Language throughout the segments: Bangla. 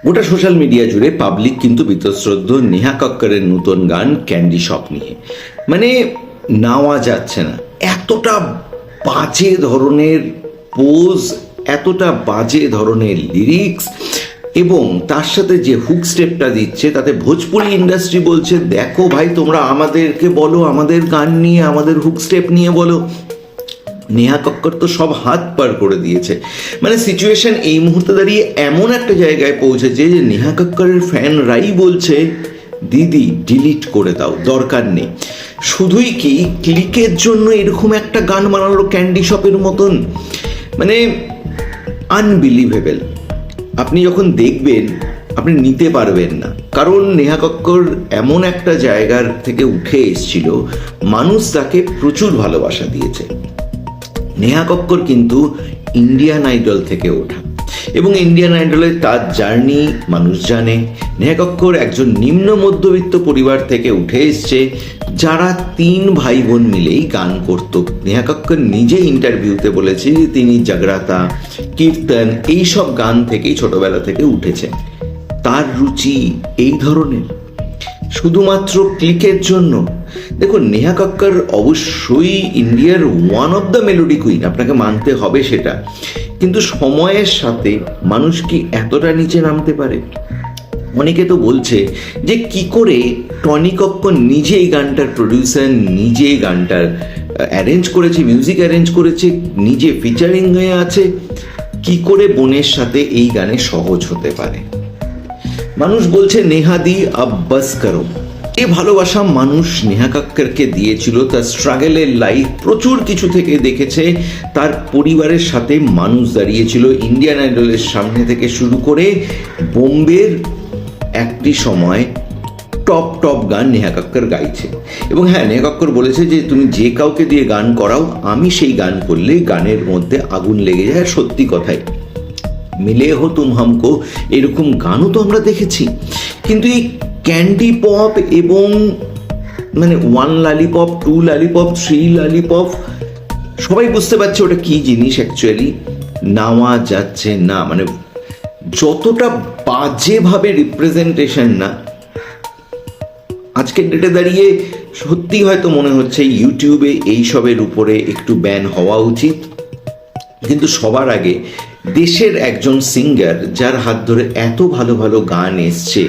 গোটা সোশ্যাল মিডিয়া জুড়ে পাবলিক কিন্তু বীতশ্রদ্ধ নেহা কক্করের নতুন গান ক্যান্ডি শপ নিয়ে। মানে নেওয়া যাচ্ছে না, এতটা বাজে ধরনের পোজ, এতটা বাজে ধরনের লিরিক্স, এবং তার সাথে যে হুক স্টেপটা দিচ্ছে তাতে ভোজপুরি ইন্ডাস্ট্রি বলছে দেখো ভাই তোমরা আমাদেরকে বলো, আমাদের গান নিয়ে, আমাদের হুক স্টেপ নিয়ে বলো। নেহা কক্কর তো সব হাত পার করে দিয়েছে। মানে সিচুয়েশন এই মুহূর্তে দাঁড়িয়ে এমন একটা জায়গায় পৌঁছেছে যে নেহা কক্করের ফ্যানরাই বলছে দিদি ডিলিট করে দাও, দরকার নেই। শুধুই কি ক্লিকের জন্য এরকম একটা গান বানালো ক্যান্ডি শপের মতন, মানে আনবিলিভেবল। আপনি যখন দেখবেন আপনি নিতে পারবেন না, কারণ নেহা কক্কর এমন একটা জায়গার থেকে উঠে এসেছিল, মানুষ তাকে প্রচুর ভালোবাসা দিয়েছে। নেহা কক্কর কিন্তু ইন্ডিয়ান আইডল থেকে ওঠা, এবং ইন্ডিয়ান আইডলের তার জার্নি মানুষ জানে। নেহা কক্কর একজন নিম্ন মধ্যবিত্ত পরিবার থেকে উঠে এসছে, যারা 3 ভাই বোন মিলেই গান করত। নেহা কক্কর নিজে ইন্টারভিউতে বলেছে যে তিনি জাগরাতা, কীর্তন এইসব গান থেকেই ছোটবেলা থেকে উঠেছেন। তার রুচি এই ধরনের, শুধুমাত্র ক্লিকের জন্য। দেখুন, নেহা কক্কর অবশ্যই ইন্ডিয়ার one of the melody queen, আপনাকে মানতে হবে সেটা, কিন্তু সময়ের সাথে মানুষ কি এতটা নিচে নামতে পারে? অনেকে তো বলছে যে কি করে টনি কক্কর নিজেই গানটার প্রডিউসার, নিজেই গানটার অ্যারেঞ্জ করেছে, মিউজিক অ্যারেঞ্জ করেছে, নিজে ফিচারিং হয়ে আছে, কি করে বোনের সাথে এই গানে সহজ হতে পারে? মানুষ বলছে নেহাদি আব বাস করো। এ ভালোবাসা মানুষ নেহা কক্করকে দিয়েছিল, তার স্ট্রাগলের লাইফ প্রচুর কিছু থেকে দেখেছে। তার পরিবারের সাথে মানুষ দাঁড়িয়েছিল, ইন্ডিয়ান আইডলের সামনে থেকে শুরু করে বোম্বের একটি সময় টপ গান নেহা কক্কর গাইছে। এবং হ্যাঁ, নেহা কক্কর বলেছে যে তুমি যে কাউকে দিয়ে গান করাও, আমি সেই গান করলে গানের মধ্যে আগুন লেগে যায়। সত্যি কথাই, মিলে হো তুম হামকো এরকম গানও তো আমরা দেখেছি, কিন্তু এই ক্যান্ডি পপ এবং মানে 1 ললিপপ, 2 ললিপপ, 3 ললিপপ, সবাই বুঝতে পারছে ওটা কি জিনিস অ্যাকচুয়ালি। নেওয়া যাচ্ছে না, মানে যতটা বাজেভাবে রিপ্রেজেন্টেশন না, আজকের ডেটে দাঁড়িয়ে সত্যি হয়তো মনে হচ্ছে ইউটিউবে এইসবের উপরে একটু ব্যান হওয়া উচিত। কিন্তু সবার আগে দেশের একজন সিঙ্গার যার হাত ধরে এত ভালো ভালো গান এসছে,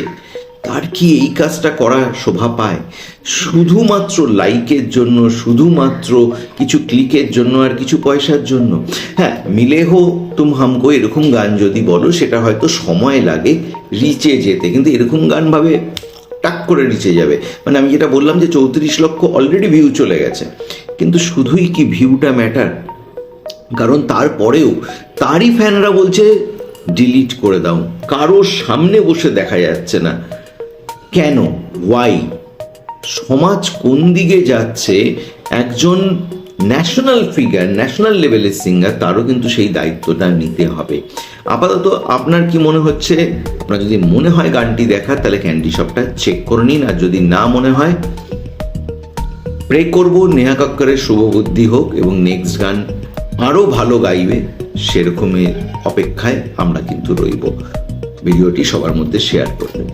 তার কি এই কাজটা করা শোভা পায়? শুধুমাত্র লাইকের জন্য, শুধুমাত্র কিছু ক্লিকের জন্য আর কিছু পয়সার জন্য? হ্যাঁ, মিলে হো তুম হামকো এরকম গান যদি বলো, সেটা হয়তো সময় লাগে রিচে যেতে, কিন্তু এরকম গান ভাবে টাক করে রিচে যাবে। মানে আমি যেটা বললাম যে 34 লক্ষ অলরেডি ভিউ চলে গেছে, কিন্তু শুধুই কি ভিউটা ম্যাটার? কারণ তারপরেও তারই ফ্যানরা বলছে ডিলিট করে দাও, কারোর সামনে বসে দেখা যাচ্ছে না। কেন? ওয়াই? সমাজ কোন দিকে যাচ্ছে? একজন ন্যাশনাল ফিগার, ন্যাশনাল লেভেলের সিঙ্গার, তারও কিন্তু সেই দায়িত্বটা নিতে হবে। আপাতত আপনার কি মনে হচ্ছে? আপনার যদি মনে হয় গানটি দেখার, তাহলে ক্যান্ডি শপটা চেক করে নিন। আর যদি না মনে হয়, প্রে করব নেহা কক্করের শুভ বুদ্ধি হোক এবং নেক্সট গান আরও ভালো গাইবে, সেরকমের অপেক্ষায় আমরা কিন্তু রইব। ভিডিওটি সবার মধ্যে শেয়ার করবেন।